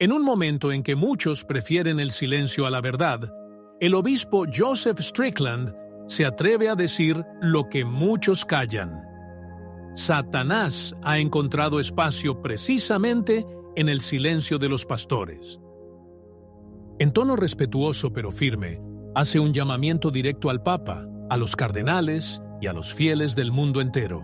En un momento en que muchos prefieren el silencio a la verdad, el obispo Joseph Strickland se atreve a decir lo que muchos callan. Satanás ha encontrado espacio precisamente en el silencio de los pastores. En tono respetuoso pero firme, hace un llamamiento directo al Papa, a los cardenales y a los fieles del mundo entero.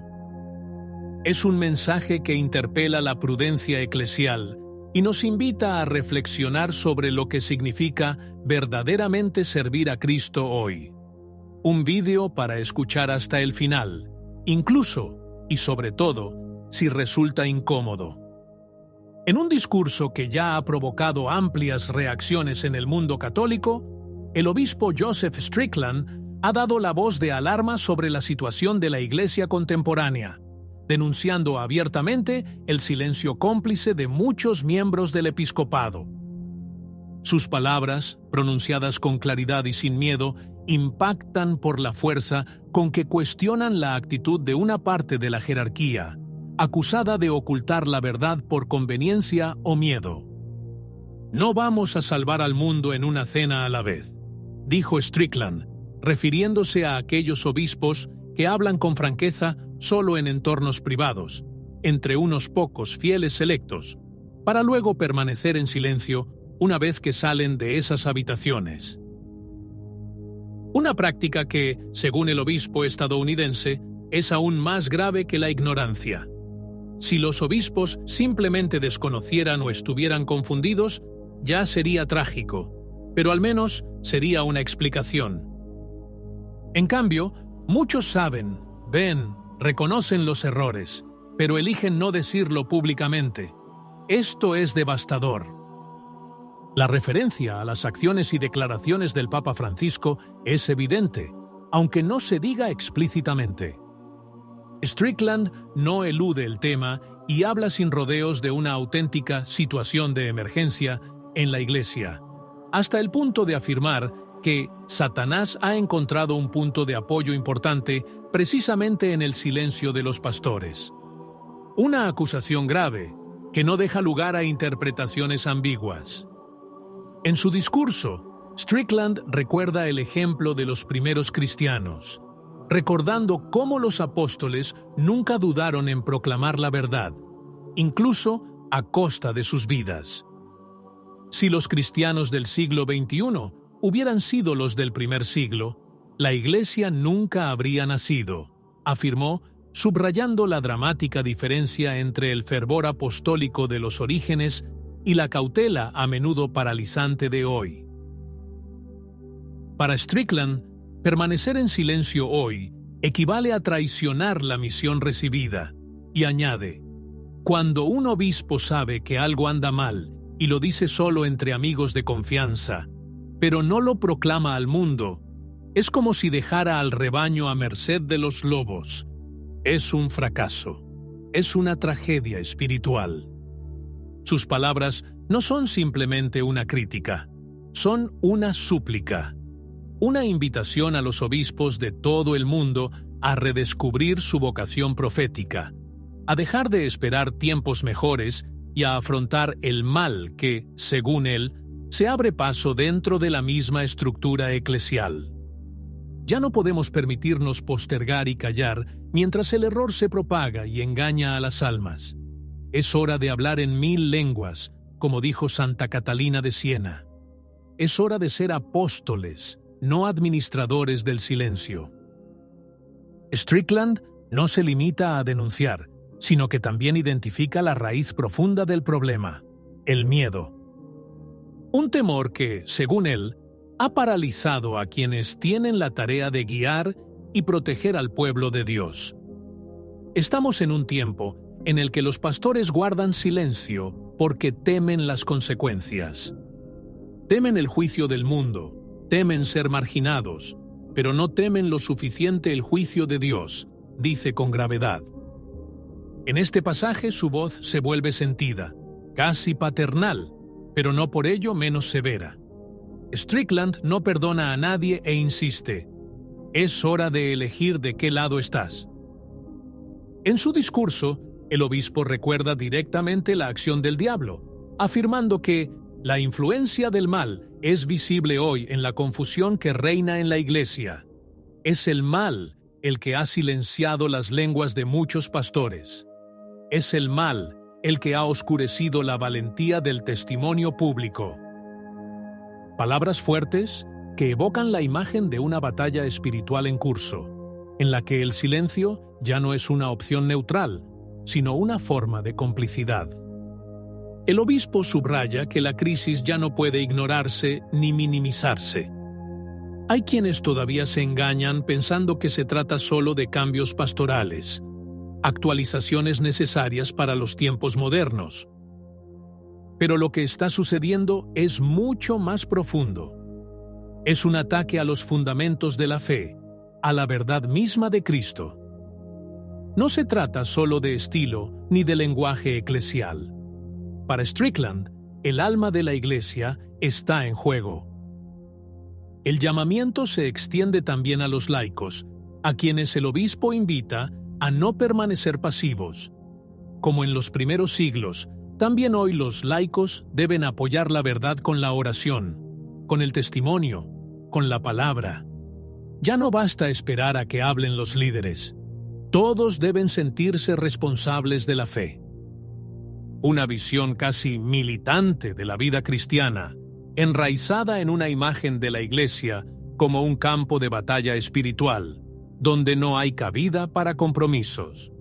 Es un mensaje que interpela la prudencia eclesial y nos invita a reflexionar sobre lo que significa verdaderamente servir a Cristo hoy. Un vídeo para escuchar hasta el final, incluso y sobre todo si resulta incómodo. En un discurso que ya ha provocado amplias reacciones en el mundo católico, el obispo Joseph Strickland ha dado la voz de alarma sobre la situación de la Iglesia contemporánea, denunciando abiertamente el silencio cómplice de muchos miembros del episcopado. Sus palabras, pronunciadas con claridad y sin miedo, impactan por la fuerza con que cuestionan la actitud de una parte de la jerarquía, acusada de ocultar la verdad por conveniencia o miedo. No vamos a salvar al mundo en una cena a la vez, dijo Strickland, refiriéndose a aquellos obispos que hablan con franqueza solo en entornos privados, entre unos pocos fieles selectos, para luego permanecer en silencio una vez que salen de esas habitaciones. Una práctica que, según el obispo estadounidense, es aún más grave que la ignorancia. Si los obispos simplemente desconocieran o estuvieran confundidos, ya sería trágico, pero al menos sería una explicación. En cambio, muchos saben, ven, reconocen los errores, pero eligen no decirlo públicamente. Esto es devastador. La referencia a las acciones y declaraciones del Papa Francisco es evidente, aunque no se diga explícitamente. Strickland no elude el tema y habla sin rodeos de una auténtica situación de emergencia en la Iglesia, hasta el punto de afirmar que Satanás ha encontrado un punto de apoyo importante precisamente en el silencio de los pastores. Una acusación grave que no deja lugar a interpretaciones ambiguas. En su discurso, Strickland recuerda el ejemplo de los primeros cristianos, recordando cómo los apóstoles nunca dudaron en proclamar la verdad, incluso a costa de sus vidas. Si los cristianos del siglo XXI hubieran sido los del primer siglo, la Iglesia nunca habría nacido, afirmó, subrayando la dramática diferencia entre el fervor apostólico de los orígenes y la cautela a menudo paralizante de hoy. Para Strickland, permanecer en silencio hoy equivale a traicionar la misión recibida, y añade, cuando un obispo sabe que algo anda mal y lo dice solo entre amigos de confianza, pero no lo proclama al mundo, es como si dejara al rebaño a merced de los lobos. Es un fracaso, es una tragedia espiritual. Sus palabras no son simplemente una crítica, son una súplica, una invitación a los obispos de todo el mundo a redescubrir su vocación profética, a dejar de esperar tiempos mejores y a afrontar el mal que, según él, se abre paso dentro de la misma estructura eclesial. Ya no podemos permitirnos postergar y callar mientras el error se propaga y engaña a las almas. Es hora de hablar en 1000 lenguas, como dijo Santa Catalina de Siena. Es hora de ser apóstoles, no administradores del silencio. Strickland no se limita a denunciar, sino que también identifica la raíz profunda del problema, el miedo. Un temor que, según él, ha paralizado a quienes tienen la tarea de guiar y proteger al pueblo de Dios. Estamos en un tiempo en el que los pastores guardan silencio porque temen las consecuencias. Temen el juicio del mundo, temen ser marginados, pero no temen lo suficiente el juicio de Dios, dice con gravedad. En este pasaje su voz se vuelve sentida, casi paternal, pero no por ello menos severa. Strickland no perdona a nadie e insiste, es hora de elegir de qué lado estás. En su discurso, el obispo recuerda directamente la acción del diablo, afirmando que la influencia del mal es visible hoy en la confusión que reina en la Iglesia. Es el mal el que ha silenciado las lenguas de muchos pastores. Es el mal el que ha oscurecido la valentía del testimonio público. Palabras fuertes que evocan la imagen de una batalla espiritual en curso, en la que el silencio ya no es una opción neutral, sino una forma de complicidad. El obispo subraya que la crisis ya no puede ignorarse ni minimizarse. Hay quienes todavía se engañan pensando que se trata solo de cambios pastorales, actualizaciones necesarias para los tiempos modernos. Pero lo que está sucediendo es mucho más profundo. Es un ataque a los fundamentos de la fe, a la verdad misma de Cristo. No se trata solo de estilo ni de lenguaje eclesial. Para Strickland, el alma de la Iglesia está en juego. El llamamiento se extiende también a los laicos, a quienes el obispo invita a no permanecer pasivos. Como en los primeros siglos, también hoy los laicos deben apoyar la verdad con la oración, con el testimonio, con la palabra. Ya no basta esperar a que hablen los líderes. Todos deben sentirse responsables de la fe. Una visión casi militante de la vida cristiana, enraizada en una imagen de la Iglesia como un campo de batalla espiritual, donde no hay cabida para compromisos.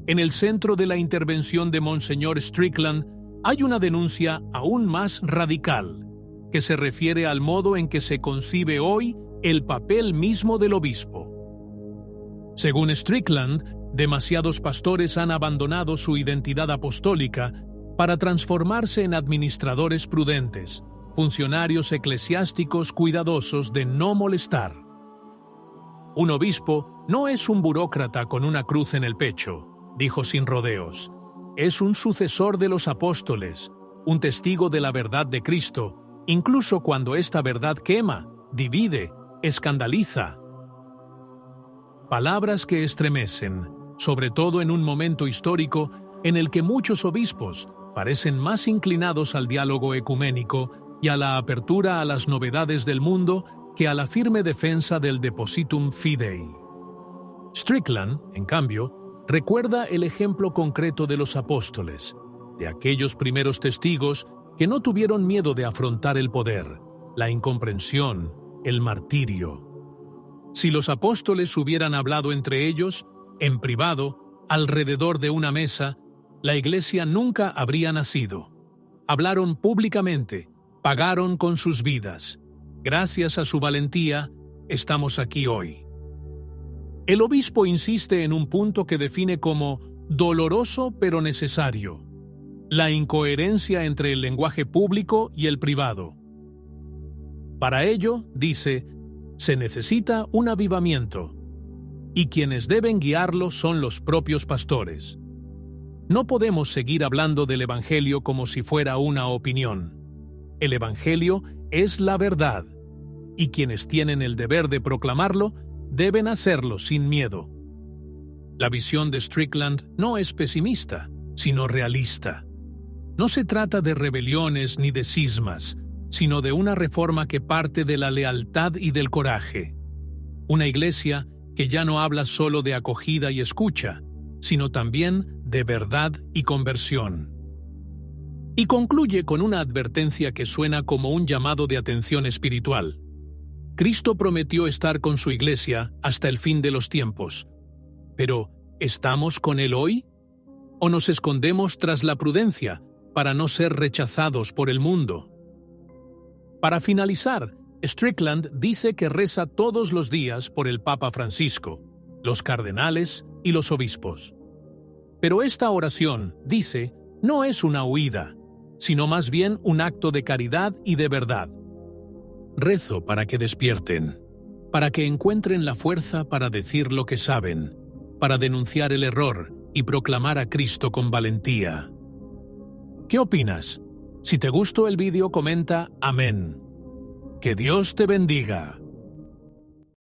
En el centro de la intervención de Monseñor Strickland hay una denuncia aún más radical, que se refiere al modo en que se concibe hoy el papel mismo del obispo. Según Strickland, demasiados pastores han abandonado su identidad apostólica para transformarse en administradores prudentes, funcionarios eclesiásticos cuidadosos de no molestar. Un obispo no es un burócrata con una cruz en el pecho, dijo sin rodeos. Es un sucesor de los apóstoles, un testigo de la verdad de Cristo, incluso cuando esta verdad quema, divide, escandaliza. Palabras que estremecen, sobre todo en un momento histórico en el que muchos obispos parecen más inclinados al diálogo ecuménico y a la apertura a las novedades del mundo que a la firme defensa del Depositum Fidei. Strickland, en cambio, recuerda el ejemplo concreto de los apóstoles, de aquellos primeros testigos que no tuvieron miedo de afrontar el poder, la incomprensión, el martirio. Si los apóstoles hubieran hablado entre ellos, en privado, alrededor de una mesa, la Iglesia nunca habría nacido. Hablaron públicamente, pagaron con sus vidas. Gracias a su valentía, estamos aquí hoy. El obispo insiste en un punto que define como doloroso pero necesario: la incoherencia entre el lenguaje público y el privado. Para ello, dice, se necesita un avivamiento, y quienes deben guiarlo son los propios pastores. No podemos seguir hablando del Evangelio como si fuera una opinión. El Evangelio es la verdad, y quienes tienen el deber de proclamarlo deben hacerlo sin miedo. La visión de Strickland no es pesimista, sino realista. No se trata de rebeliones ni de cismas, sino de una reforma que parte de la lealtad y del coraje. Una iglesia que ya no habla solo de acogida y escucha, sino también de verdad y conversión. Y concluye con una advertencia que suena como un llamado de atención espiritual. Cristo prometió estar con su iglesia hasta el fin de los tiempos. Pero, ¿estamos con Él hoy? ¿O nos escondemos tras la prudencia para no ser rechazados por el mundo? Para finalizar, Strickland dice que reza todos los días por el Papa Francisco, los cardenales y los obispos. Pero esta oración, dice, no es una huida, sino más bien un acto de caridad y de verdad. Rezo para que despierten, para que encuentren la fuerza para decir lo que saben, para denunciar el error y proclamar a Cristo con valentía. ¿Qué opinas? Si te gustó el vídeo, comenta amén. Que Dios te bendiga.